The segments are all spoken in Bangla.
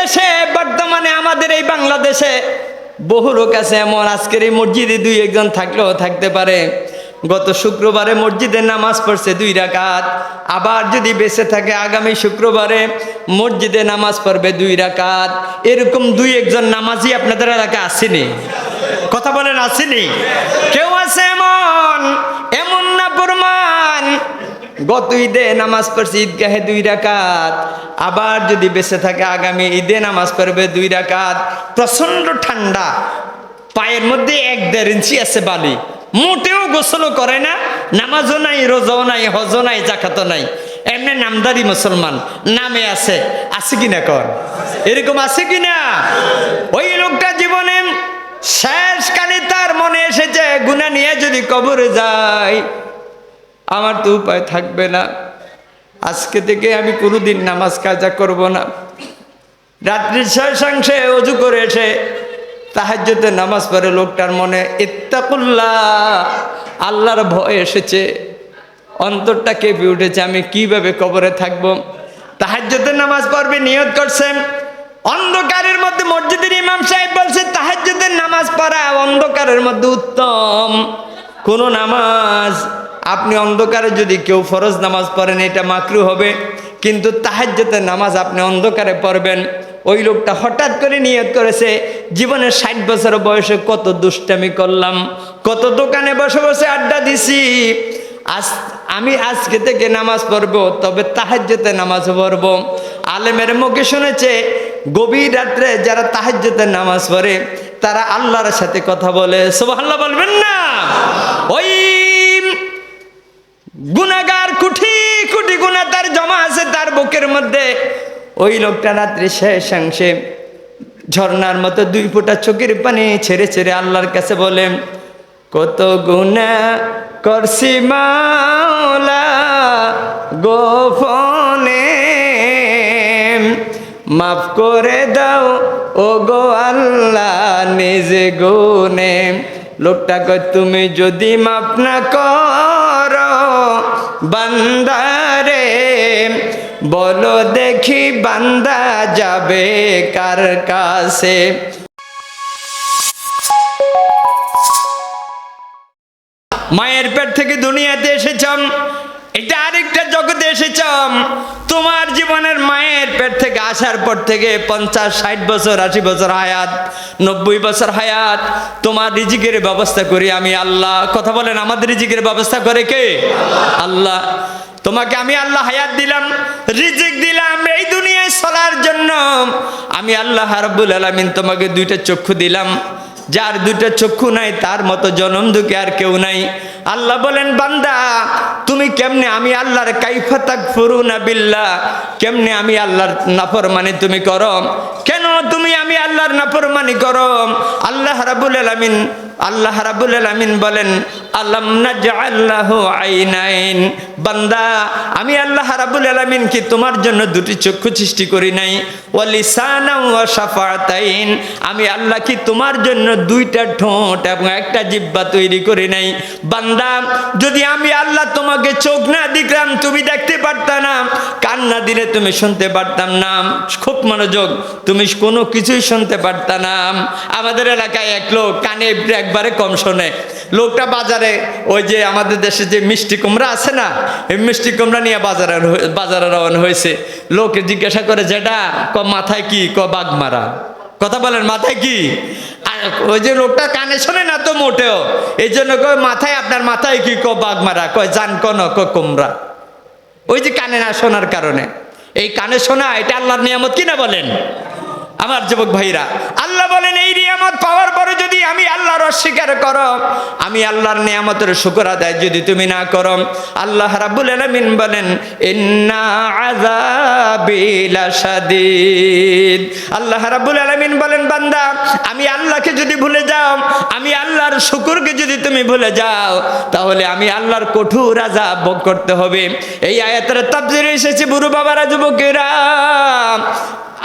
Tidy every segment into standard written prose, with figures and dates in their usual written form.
দেশে বর্তমানে আমাদের এই বাংলাদেশে বহু লোক আছে এমন, আজকের এই মসজিদে দুই একজন থাকলেও থাকতে পারে, গত শুক্রবারে মসজিদে নামাজ পড়ছে 2 রাকাত, আবার যদি বেঁচে থাকে আগামী শুক্রবারে মসজিদে নামাজ পড়বে 2 রাকাত। এরকম 2-1 নামাজি আপনাদের এলাকায় আসেনি? কথা বলেন আসেনি? কেউ আছে এমন? এমন না প্রমাণ, গত ঈদে নামাজ পড়ছে ঈদগাহে 2 রাকাত, আবার যদি বেঁচে থাকে আগামী ঈদে নামাজ পড়বে 2 রাকাত। প্রচন্ড ঠান্ডা, পায়ের মধ্যে 1-1.5 ইঞ্চি আছে বালি, মোটেও গোসলও করে না, নামাজও নাই, রোজাও নাই, হজও নাই, জাকাতও নাই, এমনি নামদারি মুসলমান নামে আছে। আছে কিনা কর? এরকম আছে কিনা? ওই লোকটা জীবনে শেষকালে তার মনে এসেছে গুনাহ নিয়ে যদি কবরে যায় আমার তো উপায় থাকবে না, আজকে থেকে আমি কোনোদিন নামাজ কাজা করব না। রাত্রির শেষাংশে অজু করে এসে তাহাজ্জুদে নামাজ পড়ে লোকটার মনে ইত্তাকুল্লাহ, আল্লাহর ভয় এসেছে, অন্তরটা কেঁপে উঠেছে, আমি কিভাবে কবরে থাকব। তাহাজ্জুদের নামাজ পড়বে নিয়ত করছেন, অন্ধকারের মধ্যে মসজিদের ইমাম সাহেব বলছে তাহাজ্জুদের নামাজ পড়া অন্ধকারের মধ্যে উত্তম কোন নামাজ। আপনি অন্ধকারে যদি কেউ ফরজ নামাজ পড়েন এটা মাকরু হবে, কিন্তু তাহাজ্জুদের নামাজ আপনি অন্ধকারে পড়বেন। ওই লোকটা হঠাৎ করে নিয়ত করেছে জীবনের 60 বছর বয়সে কত দুষ্টামি করলাম, কত দোকানে বসে বসে আড্ডা দিছি, আমি আজকে থেকে নামাজ পড়বো, তবে তাহাজ্জুদের নামাজ পড়বো। আলেমের মুখে শুনেছে গভীর রাত্রে যারা তাহাজ্জুদের নামাজ পড়ে তারা আল্লাহর সাথে কথা বলে। সুবহানাল্লাহ বলবেন না? ওই গুনাহগার কোটি কোটি গুনাহ তার জমা আছে তার বুকের মধ্যে, ওই লোকটা রাত্রি শেষাংশে ঝর্ণার মতো 2 ফোঁটা চোখের পানি ছেড়ে ছেড়ে আল্লাহর কাছে বলে, কত গুনাহ করছি মাওলা গোপনে, মাফ করে দাও ও গো আল্লাহ নিজে গুনে। লোকটা কয় তুমি যদি মাফ না করো বান্দারে, বলো দেখি বান্দা যাবে কার কাছে। মায়ের পেট থেকে দুনিয়াতে এসেছম, এটা আরেকটা জগতে এসেছম। তোমার জীবনের মায়ের পেট থেকে আসার পর থেকে 50-60 বছর 80 বছর হায়াত, 90 বছর হায়াত, তোমার রিজিকের ব্যবস্থা করি আমি আল্লাহ। কথা বলেন, আমাদের রিজিকের ব্যবস্থা করে কে? আল্লাহ। তোমাকে আমি আল্লাহ হায়াত দিলাম, রিজিক দিলাম এই দুনিয়ায় চলার জন্য। আমি আল্লাহ রাব্বুল আলামিন তোমাকে 2টা চক্ষু দিলাম, যার 2টা চক্ষু নাই তার মতো জনম দুঃখে আর কেউ নাই। আল্লাহ বলেন বান্দা তুমি কেমনে আমি আল্লাহর কাইফা তাকফুরুনা বিল্লাহ, কেমনে আমি আল্লাহর নাফরমানি তুমি করো, কেন তুমি আমি আল্লাহর নাফরমানি করো? আল্লাহ রাব্বুল আলামিন বলেন আলাম নাজআল লাহু আইনাইন, বান্দা আমি আল্লাহ রাব্বুল আলামিন কি তোমার জন্য 2টি চক্ষু সৃষ্টি করি নাই? ওয়া লিসানা ওয়া শাফাতাইন, আমি আল্লাহ কি তোমার জন্য 2টা ঠোঁট এবং 1টা জিহ্বা তৈরি করি নাই? বান্দা যদি আমি আল্লাহ তোমাকে চোখ না দিতাম তুমি দেখতে পারতা না, কান না দিলে তুমি শুনতে পারতাম না, খুব মনোযোগ, তুমি কোনো কিছুই শুনতে পারতা না। আমাদের এলাকায় এক লোক কানে একবারে কম শোনে, লোকটা বাজারে ওই যে আমাদের দেশে যে মিষ্টি কুমড়া আছে না, এই মিষ্টি কুমড়া নিয়ে বাজারে রওনা হয়েছে। লোকে জিজ্ঞাসা করে যেটা মাথায় কি? বাঘ মারা। কথা বলেন, মাথায় কি? ওই যে লোকটা কানে শোনে না তো মোটেও, এই জন্য কয় মাথায়, আপনার মাথায় কি? বাঘ মারা। কয় জান কোন? কুমড়া। ওই যে কানে না শোনার কারণে। এই কানে শোনা এটা আল্লাহর নিয়ামত কিনা বলেন আমার যুবক ভাইরা? আল্লাহ বলেন এই নিয়ামত পাওয়ার পরে যদি আমি আল্লাহর অস্বীকার করো, আমি আল্লাহর নিয়ামতের শুকর আদায় যদি তুমি না করো, আল্লাহ রাব্বুল আলামিন বলেন ইন্না আযাবি লাশাদীদ। আল্লাহ রাব্বুল আলামিন বলেন বান্দা আমি আল্লাহকে যদি ভুলে যাও, আমি আল্লাহর শুকরকে যদি তুমি ভুলে যাও, তাহলে আমি আল্লাহর কঠোর আযাব ভোগ করতে হবে। এই আয়াতের তাফসীরে এসেছে বুড়ো বাবারা, যুবকেরা,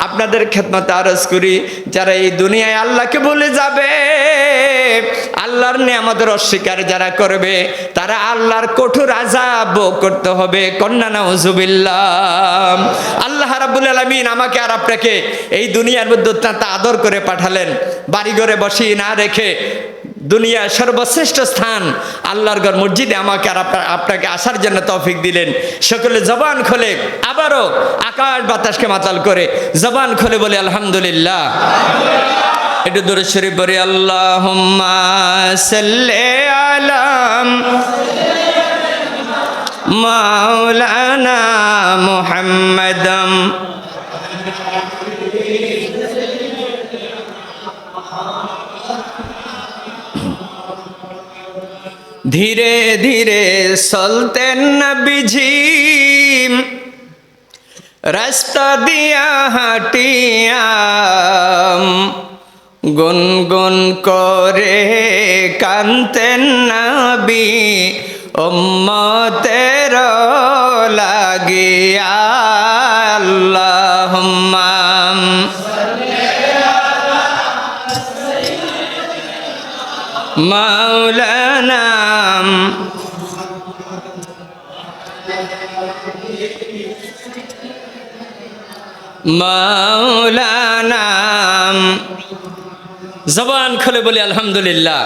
আপনাদের খেদমতে আরজ করি, যারা এই দুনিয়ায় আল্লাহকে ভুলে যাবে, আল্লাহর নিয়ামতের অস্বীকার যারা করবে, তারা আল্লাহর কঠোর আযাব ভোগ করতে হবে। কন্যা নাউযুবিল্লাহ। আল্লাহ রাব্বুল আলামিন আমাকে আর আপনাকে এই দুনিয়ার মধ্যে অত্যন্ত আদর করে পাঠালেন, বাড়ি ঘরে বসিয়ে না রেখে দুনিয়ার সর্বশ্রেষ্ঠ স্থান আল্লাহর ঘর মসজিদে আমাকে আর আপনাকে আসার জন্য তৌফিক দিলেন। সকলে জবান খোলে, আবারও আকাশ বাতাসকে মাতাল করে জবান খোলে বলে আলহামদুলিল্লাহ। একটু দরুদ শরীফ পড়ি, আল্লাহুম্মা সাল্লি আলা মাওলানা মুহাম্মাদাম। ধীরে ধীরে চলতেন নবীজি, রাস্তা দিয়া হাঁটিয়া, গুনগুন করে কানতেন নবী উম্মতের লাগিয়া। আল্লাহুম্মা মাওলানা মাওলানা। জবান খুলে বলি আলহামদুলিল্লাহ।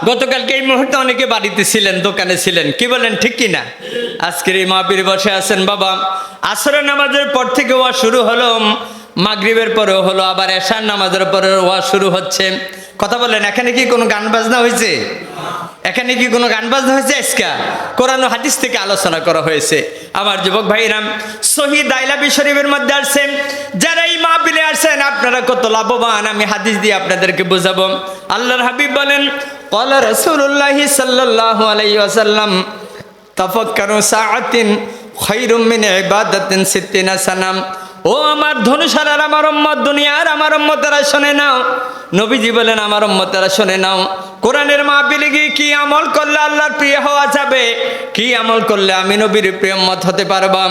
গতকালকে এই মুহূর্তে অনেকে বাড়িতে ছিলেন, দোকানে ছিলেন, কি বলেন ঠিক কিনা? আজকের এই মাহফিলে বসে আছেন বাবা। আসরের নামাজের পর থেকে ওয়াজ শুরু হলো, মাগরিবের পরেও হলো, আবার এশার নামাজের পরে ওয়াজ শুরু হচ্ছে। কথা বলেন, এখানে কি কোনো গান বাজনা হয়েছে? এখানে কি কোনো গান বাজনা হয়েছে? আজকে কোরআন ও হাদিস থেকে আলোচনা করা হয়েছে। আমার যুবক ভাইরাম, সহিহ দাইলাবি শরীফের মধ্যে আসছেন, যারা এই মাহফিলে আসছেন আপনারা কত লাভবান আমি হাদিস দিয়ে আপনাদেরকে বোঝাবো। আল্লাহর হাবিব বলেন, ক্বালা রাসূলুল্লাহ সাল্লাল্লাহু আলাইহি ওয়াসাল্লাম, তাফাক্কারু সাআতিন খায়রুম মিন ইবাদাতিন সিত্তিনা সানাম। ও আমার ধনুষালার আমার উম্মত, দুনিয়ার আমার উম্মতেরা শুনে নাও। নবীজি বলেন, আমার উম্মতেরা শুনে নাও, কোরআনের মাহফিলে গিয়ে কি আমল করলে আল্লাহর প্রিয় হওয়া যাবে, কি আমল করলে আমি নবীর প্রিয় উম্মত হতে পারবা।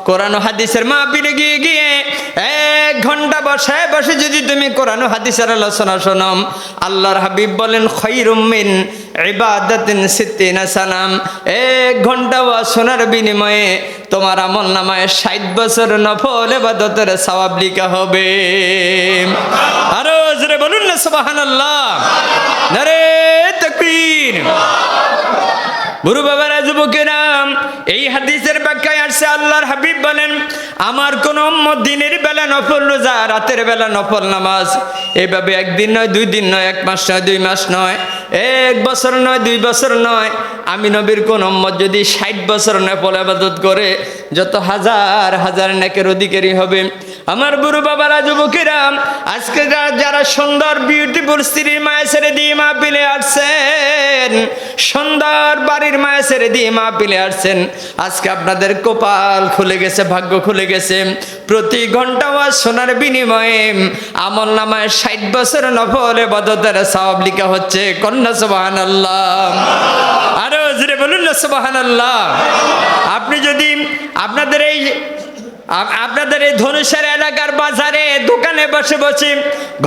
কোরআন ও হাদিসের মাহফিলে গিয়ে গিয়ে 1 ঘন্টা বসে বসে যদি তুমি কোরআন ও হাদিসের আলোচনা শোনো, আল্লাহর হাবিব বলেন, খায়রুম মিন ইবাদাতিন সিত্তিনা সানাম। 1 ঘন্টা ওয়াজ শোনার বিনিময়ে তোমার আমল নামায় 60 বছর নফল ইবাদতের সওয়াব লেখা হবে। আরো জোরে বলুন না সুবহানাল্লাহ, নারে তাকবীর। বুড়ো বাবারা, যুবকেরা, এই হাদিসের ব্যাখ্যায় আসছে আল্লাহর হাবিব বলেন, আমার কোন উম্মত দিনের বেলা নফল রোজা, রাতের বেলা নফল নামাজ, এভাবে 1 দিন নয়, 2 দিন নয়, 1 মাস নয়, 2 মাস নয়, 1 বছর নয়, 2 বছর নয়, আমি নবীর কোন উম্মত যদি 60 বছর নফল ইবাদত করে যত হাজার হাজার নেকের অধিকারী হবে। আমার বুড়ো বাবারা, যুবকেরা, আজকে যারা সুন্দর বিউটিফুল স্ত্রীর মায়া ছেড়ে দিয়ে মাহফিলে আসছেন, সুন্দর বাড়ির মায়া ছেড়ে দিয়ে মাহফিলে আসছেন, আজকে আপনাদের কপাল খুলে গেছে, ভাগ্য খুলে গেছে। প্রতি ঘন্টা ওয়াজ শোনার বিনিময়ে আমল নামায় 60 বছর নফল ইবাদতের সওয়াব লেখা হচ্ছে। কন্যা সুবহানাল্লাহ, আরো জোরে বলুন না সুবহানাল্লাহ। আপনি যদি আপনাদের এই ধনুষের এলাকার বাজারে দোকানে বসে বসে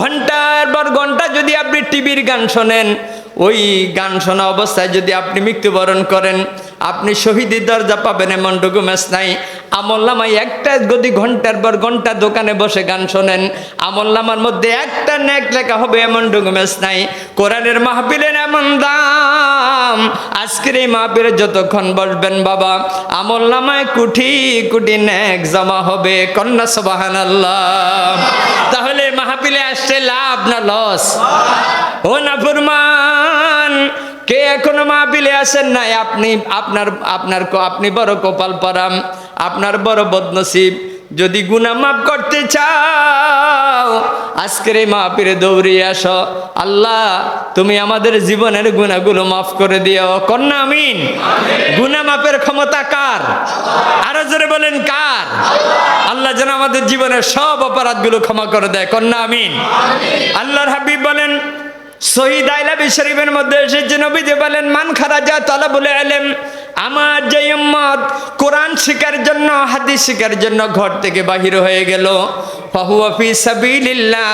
ঘন্টার পর ঘন্টা যদি আপনি টিভির গান শোনেন, ওই গান শোনা অবস্থায় যদি আপনি মৃত্যুবরণ করেন, আপনি শহীদের দরজা পাবেন এমন ডকুমেন্টস নাই। আমলনামায় একটা যদি ঘন্টার পর ঘন্টা দোকানে বসে গান শোনেন, আমলনামার মধ্যে একটা নেক লেখা হবে এমন ডকুমেন্টস নাই। কোরআনের মাহফিলের এমন দাম, আজকের এই মাহফিলে যতক্ষণ বসবেন বাবা, আমলনামায় কোটি কোটি নেক জমা হবে। কন্যা সুবহানাল্লাহ। তাহলে মাহফিলে আসছে লাভ না লস? ও নাফরমান, কে এখনো মাহফিলে আসেন নাই? আপনি বড় কপাল পরাম, আপনার বড় বদনসিব। যদি গুনাহ মাফ করতে চাও, আজকের এই মাহফিলে দৌড়িয়ে আসো। আল্লাহ, তুমি আমাদের জীবনের গুনাহগুলো মাফ করে দিও। কন্যা আমিন। গুনাহ মাফের ক্ষমতা কার? আরো জোরে বলেন কার? আল্লাহ যেন আমাদের জীবনের সব অপরাধগুলো ক্ষমা করে দেয়। কন্যা আমিন। আল্লাহর হাবিব বলেন, সহিহ দাইলাবি শরীফের মধ্যে এসেছে, নবীজি বলেন, মান খারাজা তালাবুল ইলম আমার যে উম্মত কোরআন শিখার জন্য হাদিস শিখার জন্য ঘর থেকে বাহির হয়ে গেল, ফাহুয়া ফি সাবিলিল্লাহ,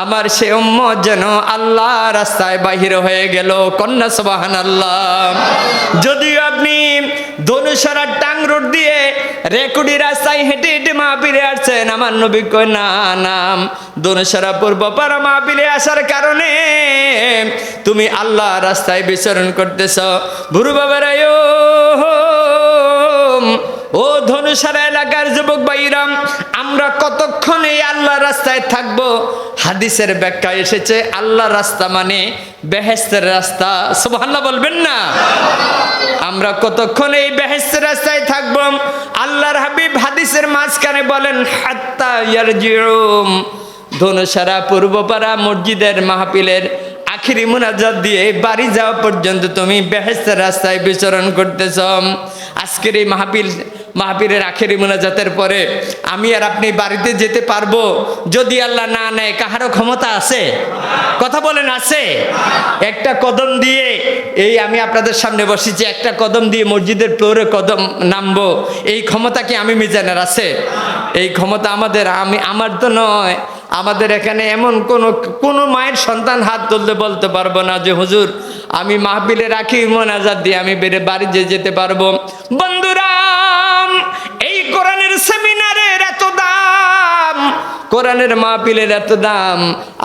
আমার সে উম্মত যেন আল্লাহ রাস্তায় বাহির হয়ে গেল। কন্যা সুবহানাল্লাহ। যদিও আপনি ধনুষারা টাং রোড দিয়ে রেকুড়ি রাস্তায় হেঁটে হেঁটে মাহফিলে আসছেন, আমার নবী কয় না নাম ধনুষারা পূর্বপাড়া মাহফিলে আসার কারণে তুমি আল্লাহ রাস্তায় বিচরণ করতেছ। বুড়ো বাবারায় ও ধনুষারা এলাকার যুবক ভাইরাম, আমরা কতক্ষণ এই আল্লাহ রাস্তায় থাকবো? হাদিসের ব্যাখ্যা এসেছে আল্লাহ রাস্তা মানে বেহেশতের রাস্তা। সুবহানাল্লাহ বলবেন না? আমরা কতক্ষণ এই বেহেশতের রাস্তায় থাকবো? আল্লাহর হাবিব হাদিসের মাঝখানে বলেন হাত্তা ইয়ারজিউম, ধনুষারা পূর্বপাড়া মসজিদের মাহফিলের আখিরি মুনাজাত দিয়ে বাড়ি যাওয়া পর্যন্ত তুমি বেহেশতের রাস্তায় বিচরণ করতেছ। আজকের এই মাহফিলের আখিরি মুনাজাতের পরে আমি আর আপনি বাড়িতে যেতে পারবো যদি আল্লাহ না নেয়? কাহারও ক্ষমতা আছে? কথা বলেন আছে? একটা কদম দিয়ে এই আমি আপনাদের সামনে বসেছি, একটা কদম দিয়ে মসজিদের ফ্লোরে কদম নামবো, এই ক্ষমতা কি আমি মিজানের আছে? এই ক্ষমতা আমার তো নয়। আমাদের এখানে এমন কোনো মায়ের সন্তান হাত তুলতে বলতে পারবো না যে হুজুর আমি মাহফিলে রাখি মোনাজাত দিয়ে আমি বাড়ি যেতে পারবো। বন্ধুরা, এই কোরআনের সেমিনারের এত দাম, কোরআনের মাহফিলের এত দাম।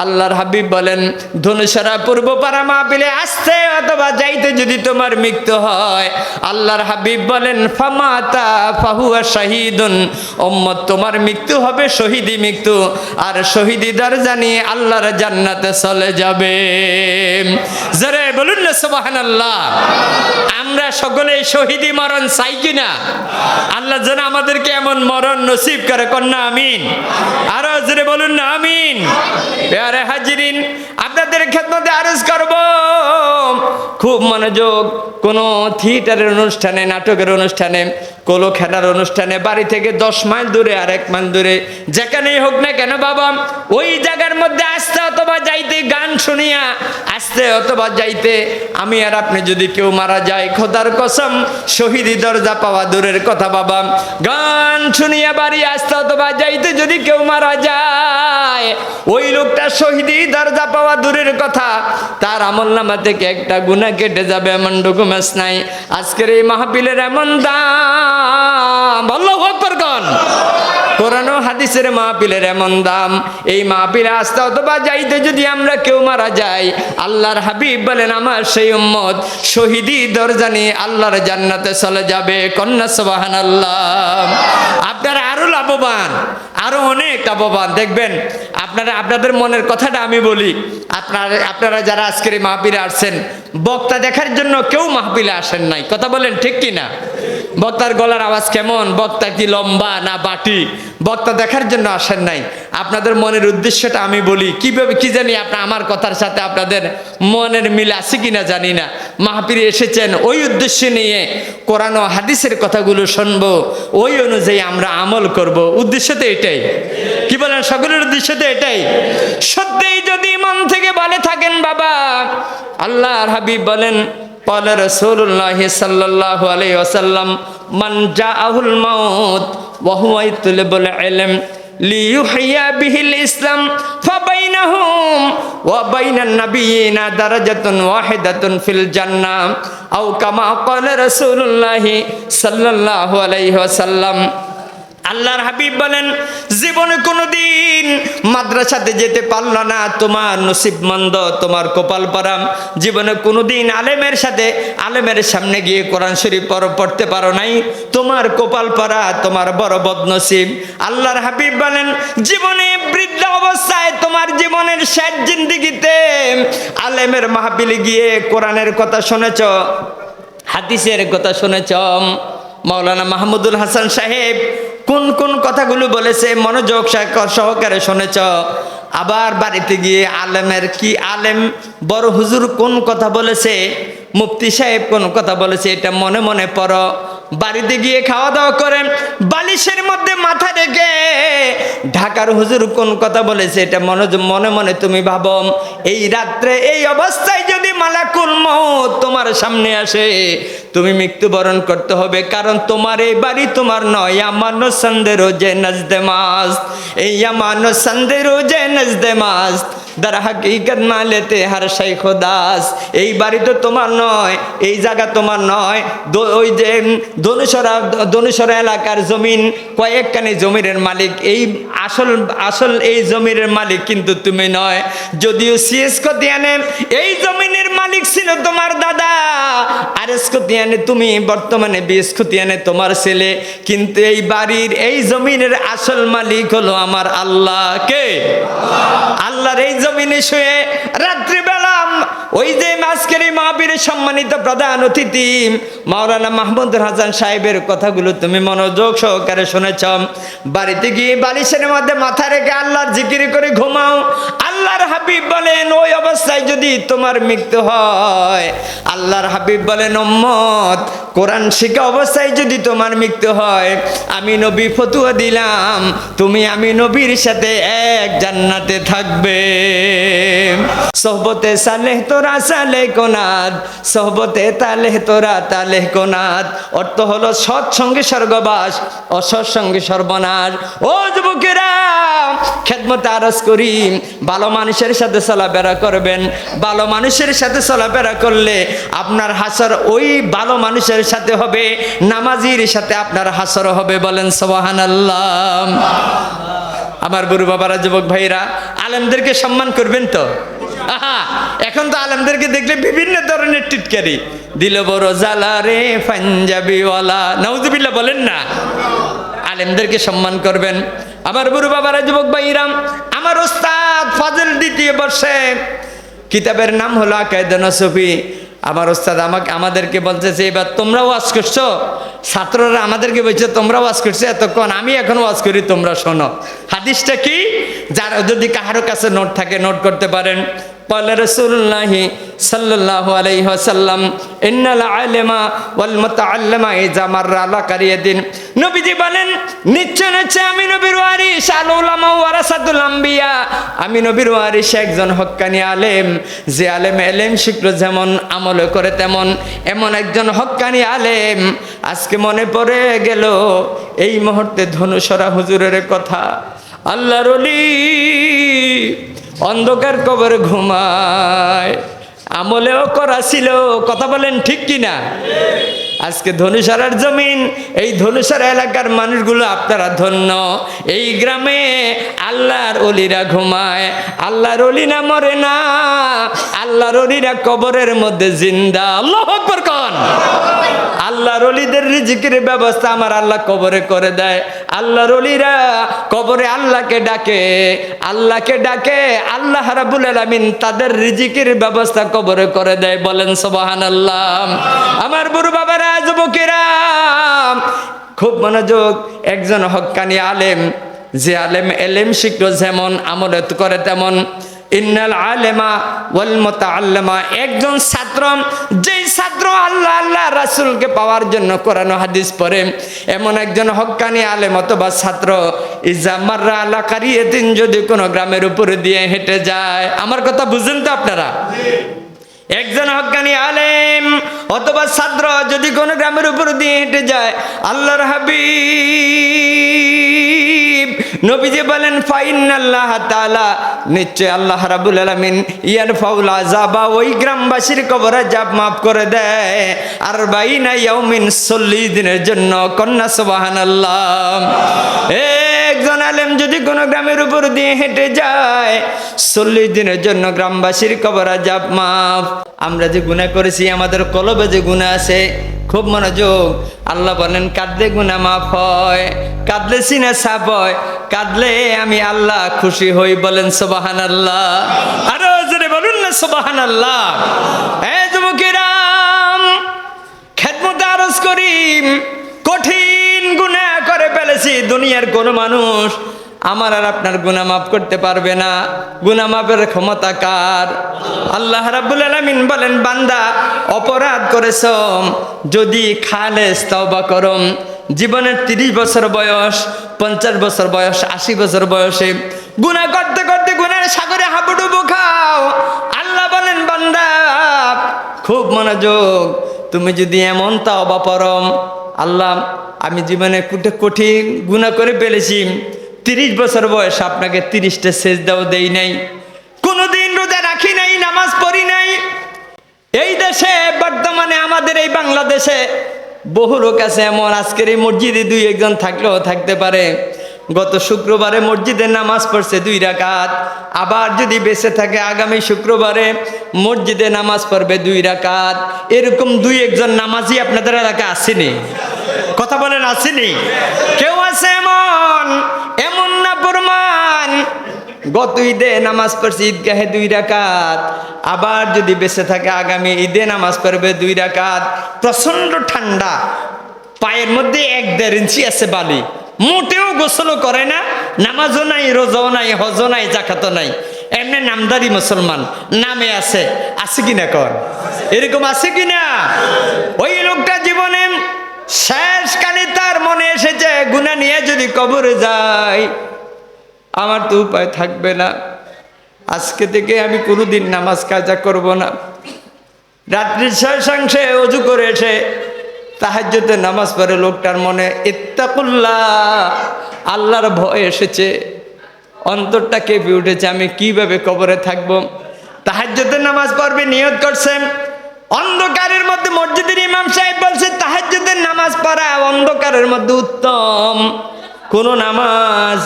আল্লাহর হাবিব বলেন ধনুষারা পূর্বপাড়া মাহফিলে আসতে অথবা যাইতে যদি তোমার মৃত্যু হয়, আল্লাহর হাবিব বলেন ফামাতা ফাহুয়া শাহিদুন, উম্মত তোমার মৃত্যু হবে শহীদি মৃত্যু, আর শহীদি দরজা নিয়ে আল্লাহর জান্নাতে চলে যাবে। জোরে বলুন না সুবহানাল্লাহ। আমরা সকলে শহীদি মরণ চাই কিনা? আল্লাহ যেন আমাদেরকে এমন মরণ নসিব করে। কন্যা আমিন। আরো জোরে বলুন না আমিন। প্যারে হাজিরিন, আপনাদের খেদমতে আরজ করব খুব মনোযোগ। কোনো থিয়েটারের অনুষ্ঠানে, নাটকের অনুষ্ঠানে, কোনো খেলার অনুষ্ঠানে বাড়ি থেকে 10 মাইল দূরে আর 1 মাইল দূরে যেখানেই হোক না কেন বাবা, ওই জায়গার মধ্যে আসতে অথবা যাইতে, গান শুনিয়া আসতে অথবা যাইতে, আমি আর আপনি যদি কেউ মারা যায়, খোদার কসম শহীদি দরজা পাওয়া দূরের কথা বাবা, গান শুনিয়া বাড়ি আসতে অথবা যাইতে যদি কেউ মারা যায়, ওই লোকটা শহীদি দরজা পাওয়া দূরের কথা, তার আমলনামা থেকে একটা গুনাহ কেটে যাবে এমন ডকুমেন্টস নাই। আজকের এই মাহফিলের এমন দাম, আল্লাহু আকবার কোন কোরআন ও হাদিসের মাহফিলের এমন দাম। এই মাহফিলে আসতে অথবা যাইতে যদি আমরা কেউ মারা যাই, আল্লাহর হাবিব বলেন আমার সেই উম্মত শহীদি দরজা নিয়ে আল্লাহর জান্নাতে চলে যাবে। কন্যা সুবহানাল্লাহ। আপনারা আরো লাভবান, আরো অনেক লাভবান। দেখবেন আপনাদের মনের কথাটা আমি বলি, আপনারা যারা আজকের এই মাহফিলে আসছেন, বক্তা দেখার জন্য কেউ মাহফিলে আসেন নাই। কথা বলেন ঠিক কিনা? বক্তার গলার আওয়াজ কেমন, বক্তা কি লম্বা না বাটি, বক্তা দেখার জন্য আসেন নাই। আপনাদের মনের উদ্দেশ্যটা আমি বলি, কিভাবে কি জানি আমার কথার সাথে আপনাদের মনের মিল আছে কিনা জানি না। মাহফিলে এসেছেন ওই উদ্দেশ্য নিয়ে, কোরআন ও হাদিসের কথাগুলো শুনবো, ওই অনুযায়ী আমরা আমল করব। উদ্দেশ্য তো এটাই। কি বলেন? সকলের উদ্দেশ্য তো এটাই। সত্যিই যদি মন থেকে বলে থাকেন বাবা, আল্লাহর হাবিব বলেন قال رسول الله صلى الله عليه وسلم من جاءه الموت وهو يطلب العلم ليحيى به الإسلام فبينهم وبين النبيين درجة واحدة في الجنة أو كما قال رسول الله صلى الله عليه وسلم। আল্লাহর হাবিব বলেন জীবনে কোনোদিন মাদ্রাসাতে যেতে পারলো না, তোমার নসিব মন্দ, তোমার কপাল পরাম। জীবনে কোনোদিন আলেমের সামনে গিয়ে কোরআন শরীফ পড়তে পারো নাই, তোমার কপাল পরা, তোমার বড় বদনসিব। আল্লাহর হাবিব বলেন জীবনে বৃদ্ধ অবস্থায়, তোমার জীবনের শেষ জিন্দেগিতে আলেমের মাহফিলে গিয়ে কোরআনের কথা শুনেছ, হাদিসের কথা শুনেছ। মাওলানা মাহমুদুল হাসান সাহেব কোন কোন কথাগুলো বলেছে মনোযোগ সহকারে শুনেছ। আবার বাড়িতে গিয়ে আলেম বড় হুজুর কোন কথা বলেছে, মুফতি সাহেব কোন কথা বলেছে, এটা মনে মনে পড়ো। বাড়িতে গিয়ে খাওয়া দাওয়া করেন, বালিশের মধ্যে মাথা রেখে ঢাকার হুজুর কোন কথা বলেছে, এটা মনে মনে তুমি ভাবো। এই রাত্রে এই অবস্থায় যদি মালাকুল মউত তোমার সামনে আসে, তুমি মৃত্যুবরণ করতে হবে, কারণ তোমার এই বাড়ি তোমার নয়। আমানো সন্দে রোজে নজদে মাস্ত, এই আমানো সন্দে রোজে নজদে মাস্ত, দার হাকিকত মালেতে হার শাইখ দাস। এই বাড়ি তো তোমার নয়, এই জায়গা তোমার নয়। ওই যে ধনুসরা এলাকার জমিন, কয়েকখানি জমির মালিক, এই আসল এই জমির মালিক কিন্তু তুমি নয়। যদিও সিএস কতিয়ানে এই জমিনের মালিক ছিল তোমার দাদা, আর এস কতিয়ানে তুমি বর্তমানে, বিএস কতিয়ানে তোমার ছেলে, কিন্তু এই বাড়ির এই জমিনের আসল মালিক হলো আমার আল্লাহ। কে? আল্লাহর এই জমিনে শুয়ে রাত্রিবেলা ওই যে আজকের এই মাহফিলের সম্মানিত প্রধান অতিথি মাওলানা মাহমুদুল হাসান সাহেবের কথাগুলো তুমি মনোযোগ সহকারে শুনেছ। বাড়িতে গিয়ে বালিশের মধ্যে মাথা রেখে আল্লাহর জিকির করে ঘুমাও। আল্লাহর হাবিব বলেন ওই অবস্থায় যদি তোমার মৃত্যু হয়, আল্লাহর হাবিব বলেন উম্মত, কোরআন শিখা অবস্থায় যদি তোমার মৃত্যু হয়, আমি নবী ফতুয়া দিলাম তুমি আমি নবীর সাথে এক জান্নাতে থাকবে। সোহবতে সালেহ তোরা সালেহ কোনাদ, সোহবতে তালেহ তোরা তালেহ কোনাদ। অর্থ হলো সৎসঙ্গে স্বর্গবাস, অসৎ সঙ্গে সর্বনাশ। ও যুবকেরা, খেদমতে আরজ করি, ভালো মানুষের সাথে চলাফেরা করবেন। ভালো মানুষের সাথে চলাফেরা করলে আপনার হাসর ওই ভালো মানুষের সাথে হবে, নামাজির সাথে আপনার হাসর হবে। বলেন সুবহানাল্লাহ। আমার গুরু বাবারা, যুবক ভাইরা, আলেমদেরকে সম্মান করবেন তো? এখন তো আলেমদেরকে দেখলে বিভিন্ন ধরনের টিটকারি, দিল বড় জ্বালা রে পাঞ্জাবিওয়ালা, নাউজুবিল্লাহ বলেন না। আলেমদেরকে সম্মান করবেন। আমার গুরু বাবারা, যুবক ভাইরা, আমার ওস্তাদ ফাজিল দ্বিতীয় বর্ষে, কিতাবের নাম হলো আকায়েদে নসফি। আমার ওস্তাদ আমাদেরকে বলতেছে, এবার তোমরা ওয়াজ করছো, ছাত্ররা আমাদেরকে বলছে তোমরা ওয়াজ করছো এতক্ষণ, আমি এখন ওয়াজ করি, তোমরা শোনো। হাদিসটা কি? যারা যদি কাহারো কাছে নোট থাকে নোট করতে পারেন। قال رسول الله صلى الله عليه وسلم ان العالم والمتعلم اذا مر على قريه। নবীজি বলেন, নিশ্চয় নিশ্চয় আমি নবীর ওয়ারিস, আল উলামা ওয়ারাসাতুল আম্বিয়া। আমি নবীর ওয়ারিস একজন হক্কানি আলেম, যে আলেম এলেম শিখলো যেমন আমল করে তেমন, এমন একজন হক্কানি আলেম। আজকে মনে পড়ে গেল এই মুহূর্তে ধনুসরা হুজুরের কথা। আল্লাহর ওলি অন্ধকার কবরে ঘুমায়, আমলেও করা ছিল। কথা বলেন ঠিক কিনা? আজকে ধনুসরার জমিন, এই ধনুসরা এলাকার মানুষগুলো আপনারা ধন্য। এই গ্রামে আল্লাহর ওলিরা ঘুমায়, আল্লাহর ওলিরা মরে না, আল্লাহর ওলিরা কবরের মধ্যে জিন্দা। আল্লাহু আকবার কোন। আল্লাহর ওলিদের রিজিকের ব্যবস্থা আমার আল্লাহ কবরে করে দেয়। আল্লাহর ওলিরা কবরে আল্লাহকে ডাকে, আল্লাহকে ডাকে, আল্লাহ রাব্বুল আলামিন তাদের রিজিকের ব্যবস্থা কবরে করে দেয়। বলেন সুবহানাল্লাহ। আমার বড় বাবারা, যুবকেরা, খুব মনোযোগ। একজন হক্কানি আলেম, যে আলেম এলেম শিখলো যেমন আমল করে তেমন। ইন্নাল আলেমা ওয়াল মুতাআল্লিমা, একজন ছাত্র, যেই ছাত্র আল্লাহ আল্লাহ রাসূলকে পাওয়ার জন্য কোরআন ও হাদিস পড়ে, এমন একজন হক্কানি আলেম অথবা ছাত্র, ইজা মাররা আলা কারিয়াতিন, যদি কোনো গ্রামের উপরে দিয়ে হেঁটে যায়। আমার কথা বুঝেন তো আপনারা? একজন হক্কানি আলেম অথবা ছাত্র যদি কোনো গ্রামের উপর দিয়ে হেঁটে যায়, আল্লাহর হাবিব নবীজি বলেন, ফাইনাল্লাহ তাআলা, নিশ্চয় আল্লাহ রাব্বুল আলামিন ইয়ারফাউল আযাবা, ওই গ্রামবাসীর কবর আযাব মাফ করে দেয় 40 ইয়াউমিন, 40 দিনের জন্য। কন্যা সুবহানাল্লাহ। একজন আলেম যদি কোনো গ্রামের উপর দিয়ে হেঁটে যায়, 40 দিনের জন্য গ্রামবাসীর কবর আযাব মাফ। আমরা যে গুনাহ করেছি, আমাদের কলবে যে গুনাহ আছে, খুব মনোযোগ। আল্লাহ বলেন, কাঁদলে গুনাহ মাফ হয়, কাঁদলে সিনা সাফ হয়, কাঁদলে আমি আল্লাহ খুশি হই। বলেন সুবহানাল্লাহ। আরো জোরে বলুন না সুবহানাল্লাহ। এই যুবকেরা, খেদমতে আরজ করি, কঠিন গুনাহ করে ফেলেছি। দুনিয়ার কোনো মানুষ আমার আর আপনার গুনাহ মাফ করতে পারবে না। গুনাহ মাফের ক্ষমতা কার? আল্লাহ রাব্বুল আলামিন বলেন, বান্দা অপরাধ করেছ, যদি খালেস তওবা করো, জীবনের 30 বছর বয়স, 50 বছর বয়স, 80 বছর বয়সে গুনাহ করতে করতে করতে গুনার সাগরে হাবুডুবু খাও। আল্লাহ বলেন বান্দা খুব মনোযোগ, তুমি যদি এমন তাওবা পরম, আল্লাহ আমি জীবনে কঠিন গুনাহ করে ফেলেছি, 30 বছর বয়স আপনাকে 30টা সেজদাও দেই নাই, কোনোদিন রোজা রাখি নাই, নামাজ পড়ি নাই। এই দেশে বর্তমানে আমাদের এই বাংলাদেশে বহু লোক আছে এমন, আজকের এই মসজিদে 2-1 থাকলেও থাকতে পারে, গত শুক্রবারে মসজিদে নামাজ পড়ছে 2 রাকাত, আবার যদি বেঁচে থাকে আগামী শুক্রবারে মসজিদে নামাজ পড়বে 2 রাকাত। এরকম 2-1 নামাজি আপনাদের এলাকায় আসেনি? কথা বলেন আসেনি? কেউ আছে এমন? এমন না প্রমাণ, গত ঈদে নামাজ পড়ছে ঈদগাহে 2 রাকাত, আবার যদি বেঁচে থাকে আগামী ঈদে নামাজ পড়বে 2 রাকাত। প্রচন্ড ঠান্ডা, পায়ের মধ্যে 1-1.5 ইঞ্চি আছে বালি, মোটেও গোসলও করে না, নামাজও নাই, রোজাও নাই, হজও নাই, জাকাতও নাই, এমনি নামদারি মুসলমান নামে আছে। আছে কিনা কর? এরকম আছে কিনা? ওই লোকটা জীবনে শেষকালে তার মনে এসেছে গুনাহ নিয়ে যদি কবরে যায় আমার তো উপায় থাকবে না, আজকে থেকে আমি কোনোদিন নামাজ কাজা করব না। রাত্রির শেষাংশে অজু করে এসে তাহাজ্জুদের নামাজ পড়ে লোকটার মনে ইত্তাকুল্লাহ, আল্লাহর ভয় এসেছে, অন্তরটা কেঁপে উঠেছে, আমি কিভাবে কবরে থাকব। তাহাজ্জুদের নামাজ পড়বে নিয়ত করছেন, অন্ধকারের মধ্যে মসজিদের ইমাম সাহেব বলছে তাহাজ্জুদের নামাজ পড়া অন্ধকারের মধ্যে উত্তম কোন নামাজ।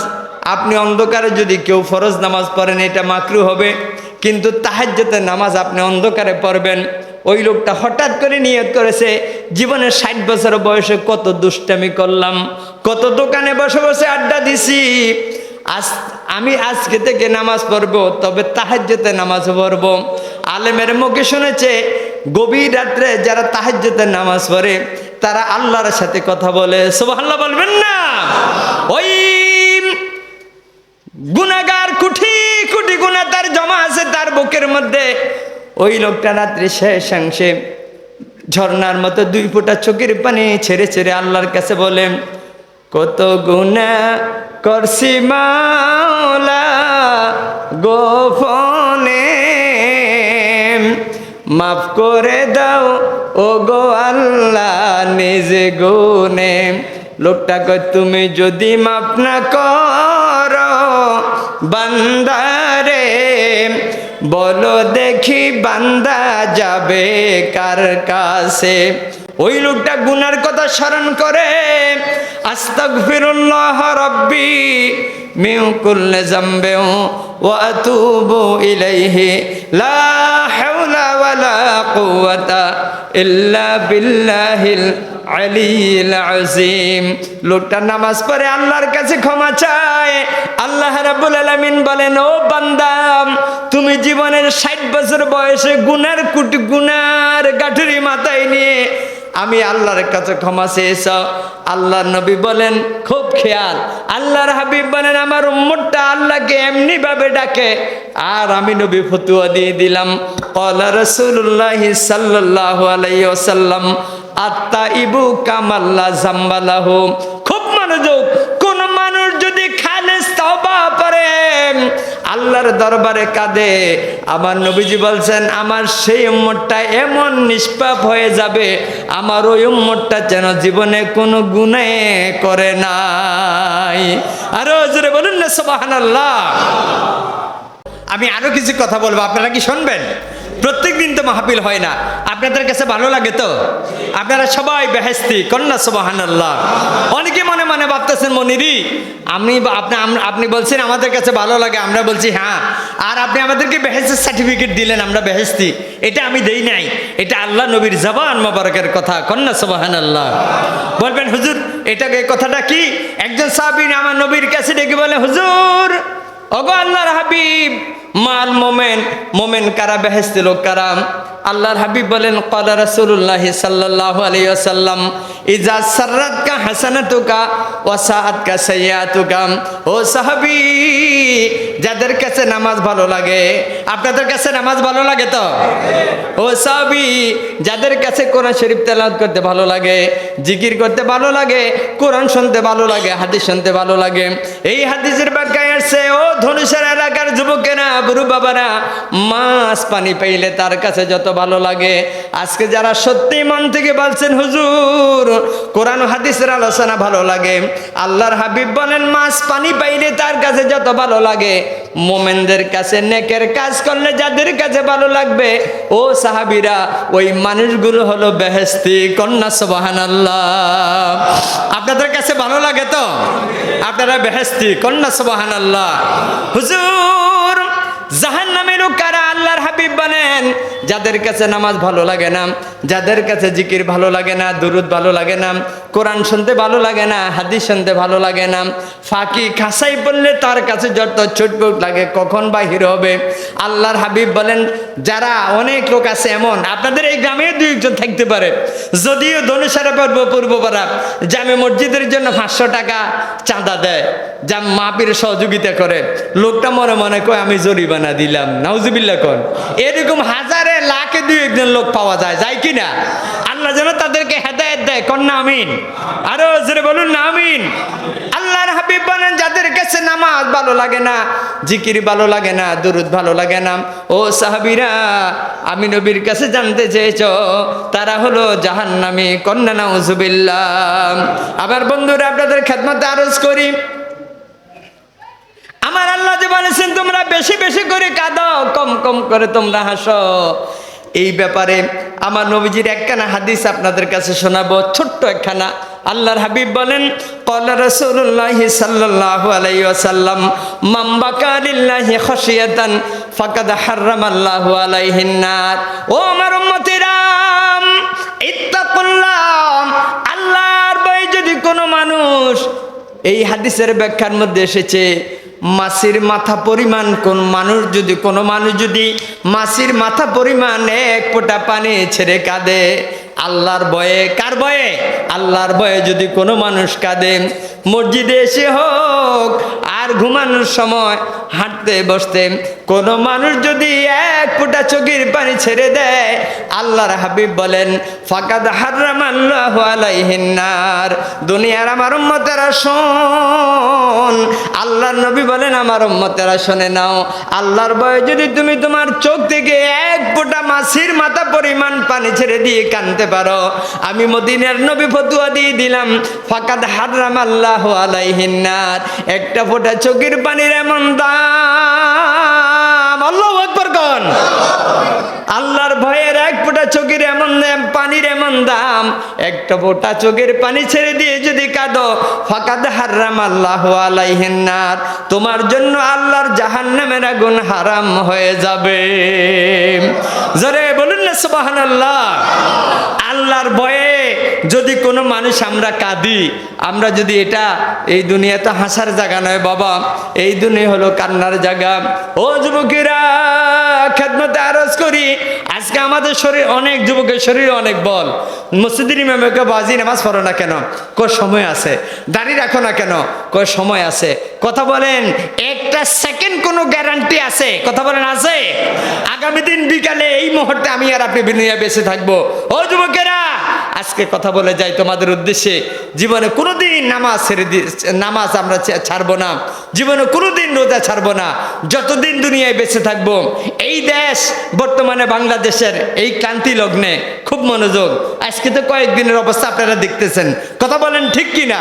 আপনি অন্ধকারে যদি কেউ ফরজ নামাজ পড়েন এটা মাকরু হবে, কিন্তু তাহাজ্জুদের নামাজ আপনি অন্ধকারে পড়বেন। ওই লোকটা হঠাৎ করে নিয়ত করেছে জীবনের 60 বছর বয়সে কত দুষ্টামি করলাম, কত দোকানে বসে বসে আড্ডা দিছি, আমি আজকে থেকে নামাজ পড়বো, তবে তাহাজ্জুদের নামাজ পড়বো। আলেমের মুখে শুনেছে গভীর রাত্রে যারা তাহাজ্জুদের নামাজ পড়ে তারা আল্লাহর সাথে কথা বলে। সুবহানাল্লাহ বলবেন না? ওই গুনাহগার কোটি কোটি গুনাহ তার জমা আছে তার বুকের মধ্যে। ওই লোকটা রাত্রি শেষাংশে ঝর্ণার মতো 2 ফোঁটা চোখের পানি ছেড়ে ছেড়ে আল্লাহর কাছে বলে, কত গুনাহ করছি মাওলা গোপনে, মাফ করে দাও ও গো আল্লাহ নিজে গুনে। লোকটা কয় তুমি যদি মাফ না করো বান্দারে, বলো দেখি বান্দা যাবে কার কাছে। ওই লোকটা গুনার কথা স্মরণ করে আস্তাগফিরুল্লাহ রাব্বি মিন কুল্লি যামবি ওয়া আতুবু ইলাইহি লা হাওলা ওয়ালা কুওয়াতা ইল্লা বিল্লাহিল আলিয়্যিল আযীম। লোকটা নামাজ পড়ে আল্লাহর কাছে ক্ষমা চায়। আল্লাহ রাব্বুল আলামিন বলেন, ও বান্দা তুমি জীবনের 60 বছর বয়সে গুনার গাঠুরি মাথায় নিয়ে আমি আল্লাহর কাছে ক্ষমা চেয়েছ। আল্লাহর নবী বলেন খুব খেয়াল, আল্লাহর হাবিব বলেন আমার উম্মতটা আল্লাহকে এমনি ভাবে ডাকে, আর আমি নবী ফতোয়া দিয়ে দিলাম ক্বালা রাসূলুল্লাহ সাল্লাল্লাহু আলাইহি ওয়াসাল্লাম আত্তাইবু কামাল্লা জামবালাহু। খুব মনোযোগ, কোন মানুষ যদি খালেস তওবা করে আল্লাহর দরবারে কাঁদে, আমার নবীজি বলছেন আমার সেই উম্মতটা এমন নিষ্পাপ হয়ে যাবে, আমার ওই উম্মতটা যেন জীবনে কোনো গুনাহ করে নাই। আরো জোরে বলুন না সুবহানাল্লাহ। আমি আরো কিছু কথা বলবো, আপনারা কি শুনবেন? প্রত্যেকদিন তো মাহফিল হয় না, আপনাদের কাছে ভালো লাগে তো? আপনারা সবাই বেহেশতি কন্যা সুবহানাল্লাহ। অনেকে মনে মনে ভাবতেছেন মনিরি আপনি বলছেন আমাদের কাছে ভালো লাগে, আমরা বলছি হ্যাঁ, আর আপনি আমাদেরকে বেহেশতের সার্টিফিকেট দিলেন আমরা বেহেশতি। এটা আমি দেই নাই, এটা আল্লাহ নবীর জবান মোবারকের কথা কন্যা সুবহানাল্লাহ। বলবেন হুজুর এই কথাটা কি? একজন সাহাবী আমার নবীর কাছে ডেকে বলে, হুজুর ওগো আল্লাহর হাবিব মাল মোমেন কারা বেহেশতি লোক কারা? আল্লাহর হাবিব বলেন ক্বালা রাসূলুল্লাহ সাল্লাল্লাহু আলাইহি ওয়াসাল্লাম ইজা সাররাতকা হাসানাতুকা ওয়া সাআতকা সাইয়্যাতুকা। ও সাহাবী যাদের কাছে নামাজ ভালো লাগে, আপনাদের কাছে নামাজ ভালো লাগে তো? ও সাহাবী যাদের কাছে কোরআন শরীফ তেলাওয়াত করতে ভালো লাগে, জিকির করতে ভালো লাগে, কোরআন শুনতে ভালো লাগে, হাদিস শুনতে ভালো লাগে, এই হাদিসের ব্যাখ্যায় আছে ও ধনুষের এলাকার যুবক গুরু বাবারা, মাছ পানি পাইলে তার কাছে যত ভালো লাগে, আজকে যারা সত্যি মন থেকে বলছেন হুজুর কোরআন হাদিসের আলোচনা ভালো লাগে, আল্লাহর হাবিব বলেন মাছ পানি পাইলে তার কাছে যত ভালো লাগে, মোমেনদের কাছে নেকের কাজ করলে যাদের কাছে ভালো লাগবে ও সাহাবীরা, ওই মানুষগুলো হলো বেহেশতি। কন্যা সুবহানাল্লাহ। আপনাদের কাছে ভালো লাগে তো? আপনারা বেহেশতি। কন্যা সুবহানাল্লাহ। হুজুর জাহান্নামের কারা? আল্লাহর হাবিব বলেন যাদের কাছে নামাজ ভালো লাগে না, যাদের কাছে জিকির ভালো লাগে না, দুরুদ ভালো লাগে না, কোরআন শুনতে ভালো লাগে না, হাদিস শুনতে ভালো লাগে না, ফাঁকি খাসাই বললে তার কাছে যত ছুটপুট লাগে কখন বাহির হবে। আল্লাহর হাবিব বলেন যারা, অনেক লোক আছে এমন, আপনাদের এই গ্রামে দুই একজন থাকতে পারে, যদিও ধনুষারা পর্ব পূর্বপাড়া জামে মসজিদের জন্য 500 টাকা চাঁদা দেয়, যা মাপির সহযোগিতা করে, লোকটা মনে মনে কয় আমি জরিমানা দিলাম, নাউজুবিল্লাহ কোন। এরকম হাজারে লাখে দুই একজন লোক পাওয়া যায়, যায় কি না? আল্লাহ যেন তাদেরকে হেদায়েত দেয়। কন্যা আমিন। আরো জোরে বলুন না আমিন। আল্লাহর হাবিব বলেন যাদের কাছে নামাজ ভালো লাগে না, জিকির ভালো লাগে না, দুরুদ ভালো লাগে না, ও সাহাবীরা আমি নবীর কাছে জানতে চেয়েছো তারা হলো জাহান্নামী। কন্যা নাউজুবিল্লাহ। আবার বন্ধুরা আপনাদের খেদমতে আরজ করি, আমার আল্লাহ যে বলেছেন তোমরা বেশি বেশি করে কাঁদো, কম কম করে তোমরা হাসো, এই ব্যাপারে আমার নবীজির একখানা হাদিস আপনাদের কাছে শোনাবো, ছোট্ট একখানা। আল্লাহর হাবিব বলেন ক্বালা রাসূলুল্লাহি সাল্লাল্লাহু আলাইহি ওয়াসাল্লাম মান বাকা লিল্লাহি খাশিয়াতান ফাকাদ হারামাল্লাহু আলাইহিন নার। ও আমার উম্মতেরা ইত্তাকুল্লাহ, আল্লাহর ভয়ে যদি কোনো মানুষ, এই হাদিসের ব্যাখ্যার মধ্যে এসেছে মাছির মাথা পরিমাণ কোন মানুষ যদি, কোনো মানুষ যদি মাছির মাথা পরিমাণ এক ফোঁটা পানি ছেড়ে কাঁদে আল্লাহর ভয়ে, কার ভয়ে? আল্লাহর ভয়ে যদি কোনো মানুষ কাঁদে, মসজিদে এসে হোক আর ঘুমানোর সময় হাঁটতে বসতে কোনো মানুষ যদি এক ফোঁটা চোখের পানি ছেড়ে দেয়, আল্লাহর হাবিব বলেন ফাকাদ হারামাল্লাহু আলাইহিন নার। দুনিয়ার আমার উম্মতেরা শোন, আল্লাহর নবী বলেন আমার উম্মতেরা শুনে নাও, আল্লাহর ভয়ে যদি তুমি তোমার চোখ থেকে এক ফোঁটা মাছির মাথা পরিমাণ পানি ছেড়ে দিয়ে কাঁদতে পারো, আমি মদিনার নবী ফতোয়া দিয়ে দিলাম ফাকাদ হারামাল্লাহু আলাইহিন নার। একটা ফোঁটা চোখের পানির এমন দাম, আল্লাহু আকবার কোন। আল্লাহর ভয়ের এক ফোঁটা চোখের এমন দাম, পানির এমন দাম, একটা ফোঁটা চোখের পানি ছেড়ে দিয়ে যদি কাঁদো ফাকাদ হারামাল্লাহু আলাইহিন নার, তোমার জন্য আল্লাহর জাহান্নামের আগুন হারাম হয়ে যাবে। জোরে বলুন না সুবহানাল্লাহ। আল্লাহর ভয়ে যদি কোনো মানুষ আমরা কাঁদি, আমরা যদি, এটা এই দুনিয়া তো হাসার জায়গা নয় বাবা, এই দুনিয়া হলো কান্নার জায়গা। ও যুবকেরা খেদমতে আরজ করি, আজকে আমাদের শরীর, অনেক যুবকের শরীরে অনেক বল, মসজিদের ইমামকে বাজি নামাজ পড়ো না কেন? কই সময় আছে। দাড়ি রাখো না কেন? কই সময় আছে। কথা বলেন একটা সেকেন্ড কোনো গ্যারান্টি আছে? কথা বলেন আছে? আগামী দিন বিকালে এই মুহূর্তে আমি আর আপনি দুনিয়া বেঁচে থাকবো। ও যুবকেরা আজকে কথা বলে যাই তোমাদের উদ্দেশ্যে, জীবনে কোনোদিন নামাজ ছেড়ে নামাজ আমরা ছাড়বো না, জীবনে কোনোদিন রোজা ছাড়বো না, যতদিন দুনিয়ায় বেঁচে থাকবো। এই দেশ বর্তমানে বাংলাদেশের এই ক্রান্তি লগ্নে খুব মনোযোগ, আজকে তো কয়েকদিনের অবস্থা আপনারা দেখতেছেন। কথা বলেন ঠিক কিনা?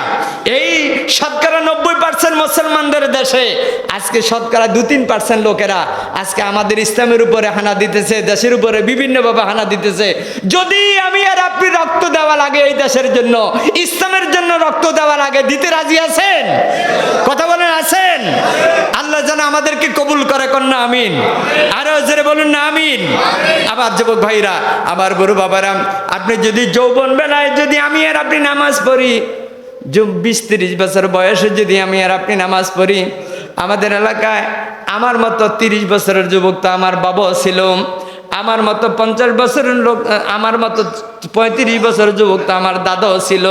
এই শতকরা 90% মুসলমানদের দেশে আজকে শতকরা 2-3% লোকেরা আজকে আমাদের ইসলামের উপরে হানা দিতেছে, দেশের উপরে বিভিন্নভাবে হানা দিতেছে। যদি আমি আর আপনি রক্ত দেওয়া লাগে এই দেশের জন্য, ইসলামের জন্য রক্ত দেওয়া লাগে, দিতে রাজি আছেন? কথা বলেন আছেন? আল্লাহ যেন আমাদেরকে কবুল করে। কন্যা আমিন। আরো জোরে বলুন না আমিন। আবার যুবক ভাইরা, আবার বড় বাবারা, আপনি যদি যৌবন বেলায় যদি আমি আর আপনি নামাজ পড়ি, 20-30 বছর বয়সে যদি আমি আর আপনি নামাজ পড়ি, আমাদের এলাকায় আমার মতো 30 বছরের যুবক তো আমার বাবাও ছিল, আমার মতো 50 বছরের লোক, আমার মতো 35 বছরের যুবক তো আমার দাদাও ছিল।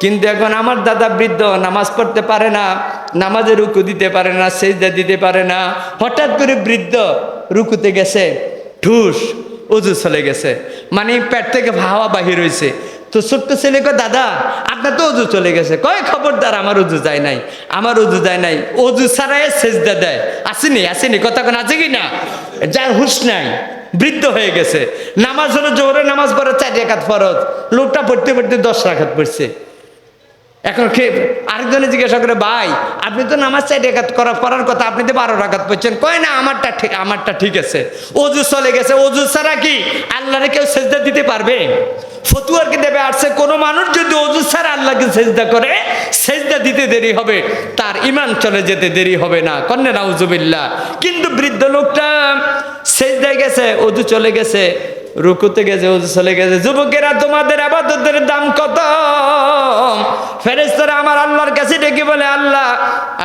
কিন্তু এখন আমার দাদা বৃদ্ধ, নামাজ পড়তে পারে না, নামাজে রুকু দিতে পারে না, সেজদা দিতে পারে না। হঠাৎ করে বৃদ্ধ রুকুতে গেছে, ঠুস উজু চলে গেছে, মানে পেট থেকে হাওয়া বাহির হয়েছে, তো ছোট্ট ছেলে কয় দাদা আপনার তো অজু চলে গেছে। কয় খবরদার, আমার অজু যায় নাই, আমার অজু যায় নাই। অজু ছাড়াই সেজদা দেয়। আসেনি কথা কোন আছে কি না? যার হুঁশ নাই, বৃদ্ধ হয়ে গেছে। নামাজ হলো জোহরের নামাজ পড়ে 4 রাকাত ফরজ, লোকটা পড়তে পড়তে 10 রাকাত পড়ছে। এখন আরেকজনে জিজ্ঞাসা করে ভাই আপনি তো নামাজ 4 রাকাত পড়ার কথা, আপনি তো 12 রাকাত পড়ছেন। কয় না আমারটা ঠিক আছে। অজু চলে গেছে। অজু ছাড়া কি আল্লাহরে কেউ সেজদা দিতে পারবে? ফতুয়ার কিতাবে আসছে কোন মানুষ যদি অজু ছাড়া আল্লাহকে সেজদা করে, সেজদা দিতে দেরি হবে, তার ঈমান চলে যেতে দেরি হবে না। কন্যা নাউজুবিল্লাহ। কিন্তু বৃদ্ধ লোকটা সেজদায় গেছে, অজু চলে গেছে, রুকুতে গেছে, অজু চলে গেছে। যুবকেরা তোমাদের ইবাদতের দাম কত? ফেরেশতারা আমার আল্লাহর কাছে ডেকে বলে আল্লাহ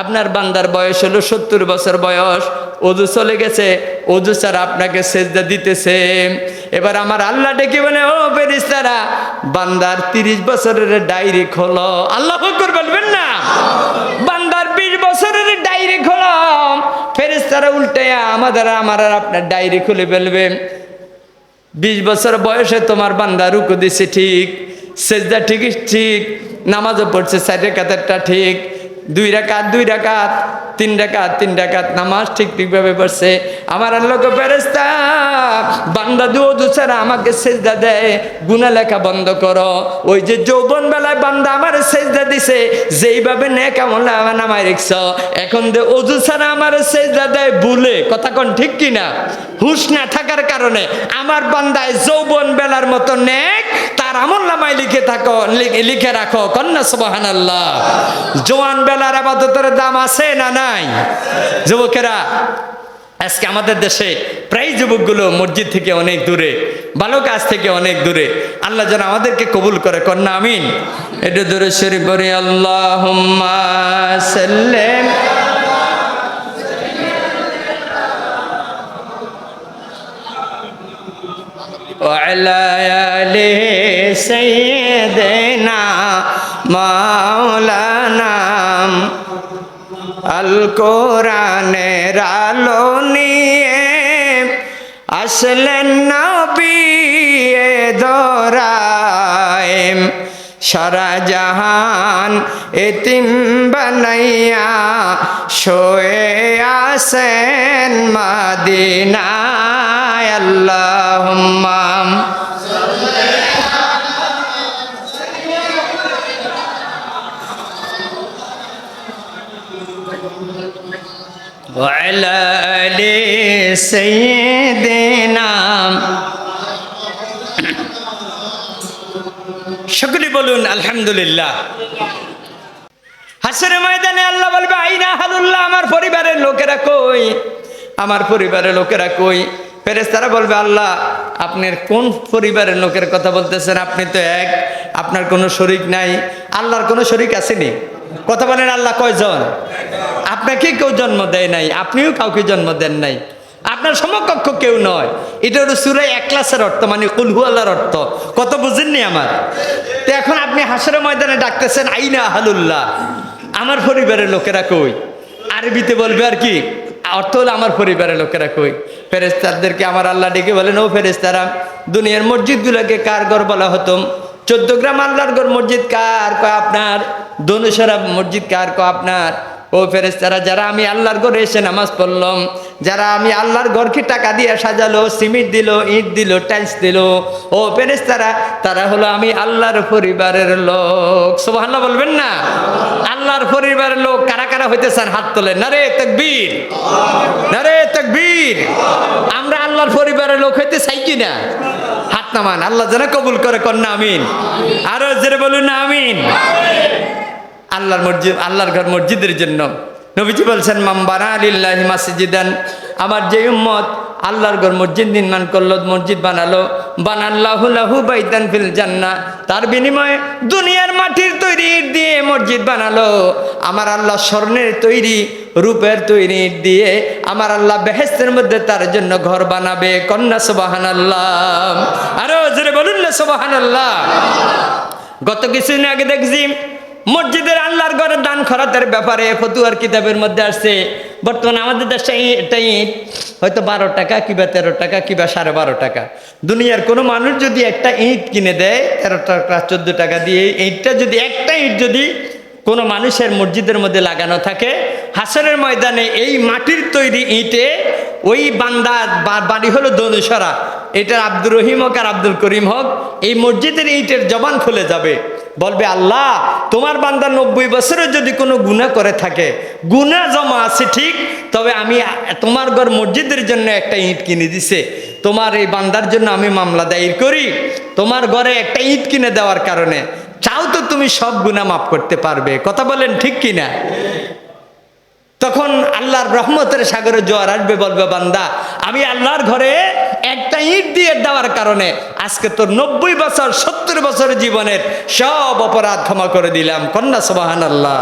আপনার বান্দার বয়স হলো 70 বছর বয়স, অজু চলে গেছে, অজু ছাড়া আপনাকে সেজদা দিতেছে। এবার আমার আল্লাহ ডেকে বলে ও ফেরেশতারা বান্দার 30 বছরের ডায়েরি খোলো। আল্লাহু আকবার বলবেন না? বান্দার 20 বছরের ডায়েরি খোলো। ফেরেশতারা উল্টায়া আমার আর আপনার ডায়েরি খুলে ফেলবে। 20 বছর বয়সে তোমার বান্দা রুকু দিছে ঠিক, সেজদা ঠিক, নামাজও পড়ছে 4 রাকাতটা ঠিক, 2 রাকাত 2 রাকাত, 3 রাকাত 3 রাকাত নামাজ ঠিকভাবে পড়ছে। আমার আল্লাহকে ফেরেশতা বান্দা অজু ছাড়া আমাকে সেজদা দেয়, গুনাহ লেখা বন্ধ করো। ওই যে যৌবন বেলায় বান্দা আমার সেজদা দিছে, যেইভাবে নেক আমল নামায় রেখছ, এখন যে অজু ছাড়া আমার সেজদা দেয় ভুলে, কথা কোন ঠিক কিনা? হুঁশ না থাকার কারণে আমার বান্দায় যৌবন বেলার মতো নেক তার আমল নামায় লিখে রাখো। কন্যা সুবহানাল্লাহ। জওয়ান বেলার ইবাদতের দাম আছে না নাই? যুবকেরা আজকে আমাদের দেশে প্রায় যুবকগুলো মসজিদ থেকে অনেক দূরে, ভালো কাজ থেকে অনেক দূরে। আল্লাহ যেন আমাদেরকে কবুল করে। কন্যা আমিন। একটু দূরে শরীফ পড়ি আল্লাহুম্মা সাল্লিম وعلى آل سيدنا مولانا আল কোরআনের আলো নিয়ে আসলেন নবী দরায়, সারা জাহান এতিম বানাইয়া শোয়ে আছেন মদিনায়। আল্লাহুম্মা وعلى آل سيدنا। সকলে বলুন আলহামদুলিল্লাহ। হাসরের ময়দানে আল্লাহ বলবে আইনা আহলুল্লাহ, আমার পরিবারের লোকেরা কই, আমার পরিবারের লোকেরা কই? ফেরেশতারা বলবে আল্লাহ আপনার কোন পরিবারের লোকের কথা বলতেছেন? আপনি তো এক, আপনার কোনো শরীক নাই। আল্লাহর কোনো শরীক আসেনি? কথা বলেন আল্লাহ কয়জন? আপনাকে কেউ জন্ম দেয় নাই, আপনিও কাউকে জন্ম দেন নাই, আপনার সমকক্ষ কেউ নয়। এটা হলো সূরা ইখলাসের অর্থ, মানে কুল হু আল্লাহর অর্থ। কত বুঝেননি আমার? তো এখন আপনি হাসরের ময়দানে ডাকতেছেন আইনা আহলুল্লাহ, আমার পরিবারের লোকেরা কই? আরবিতে বলবে আর কি, অর্থ হলো আমার পরিবারের লোকেরা কই? ফেরেশতাদেরকে আমার আল্লাহ ডেকে বলেন ও ফেরেশতারা দুনিয়ার মসজিদগুলোকে কার ঘর বলা হতো? 14 গ্রাম আল্লাহর ঘর মসজিদ কার? কয় আপনার। দনুসরা মসজিদ কার? কয় আপনার। ও ফেরেশতারা যারা আমি আল্লাহর ঘরে এসে নামাজ পড়লাম, যারা আমি আল্লাহর ঘরকে টাকা দিয়ে সাজালো, সিমেন্ট দিল, ইট দিল, টাইলস দিল, ও ফেরেশতারা তারা হলো আমি আল্লাহর পরিবারের লোক। সুবহানাল্লাহ বলবেন না? আল্লাহর পরিবারের লোক কারা কারা হইতে চান হাত তোলেন। নারে তাকবীর, নারে তাকবীর। আমরা আল্লাহর পরিবারের লোক হইতে চাই কি না? হাত নামান, আল্লাহ যেন কবুল করে। কন্যা আমিন। আরো জোরে বলুন না আমিন। আল্লাহর মসজিদ, আল্লাহর ঘর মসজিদের জন্য নবীজি বলছেন মাম বানা লিল্লাহি মাসজিদান, আমার যে উম্মত আল্লাহর ঘর মসজিদ নির্মাণ করলো, মসজিদ বানালো, বানাল্লাহু লাহু বাইতান ফিল জান্নাহ, তার বিনিময়ে দুনিয়ার মাটির তৈরি ইট দিয়ে মসজিদ বানালো, আমার আল্লাহ স্বর্ণের তৈরি, রূপের তৈরি ইট দিয়ে আমার আল্লাহ বেহেশতের মধ্যে তার জন্য ঘর বানাবে। কন্যা সুবহানাল্লাহ। আরো জোরে বলুন না সুবহানাল্লাহ। গত কিছুদিন আগে দেখছি মসজিদের আল্লাহর ঘরে দান খরাতের ব্যাপারে ফতুয়ার কিতাবের মধ্যে আসছে বর্তমানে আমাদের দেশে একটা ইট হয়তো 12 টাকা কিংবা 13 টাকা কিংবা 12.5 টাকা। দুনিয়ার কোনো মানুষ যদি একটা ইট কিনে দেয় 13 টাকা 14 টাকা দিয়ে, ইটটা যদি একটা ইট যদি কোনো মানুষের মসজিদের মধ্যে লাগানো থাকে, হাসরের ময়দানে এই মাটির তৈরি ইটে ওই বান্দা বাড়ি হলো দনুসরা, এটার আব্দুর রহিম হোক আর আব্দুল করিম হোক, এই মসজিদের ইটের জবান খুলে যাবে, বলবে আল্লাহ তোমার বান্দা 90 বছরে যদি কোনো গুনাহ করে থাকে, গুনাহ জমা আছে ঠিক, তবে আমি তোমার ঘর মসজিদের জন্য একটা ইট কিনে দিছে, তোমার এই বান্দার জন্য আমি মামলা দায়ের করি, তোমার ঘরে একটা ইট কিনে দেওয়ার কারণে চাও তো তুমি সব গুনাহ মাফ করতে পারবে। কথা বলেন ঠিক কিনা? তখন আল্লাহর রহমতের সাগরে জোয়ার আসবে, বলবে বান্দা আমি আল্লাহর ঘরে একটা ইট দিয়ে দেওয়ার কারণে আজকে তোর 90 বছর 70 বছর জীবনের সব অপরাধ ক্ষমা করে দিলাম। কন্যা সুবহানাল্লাহ।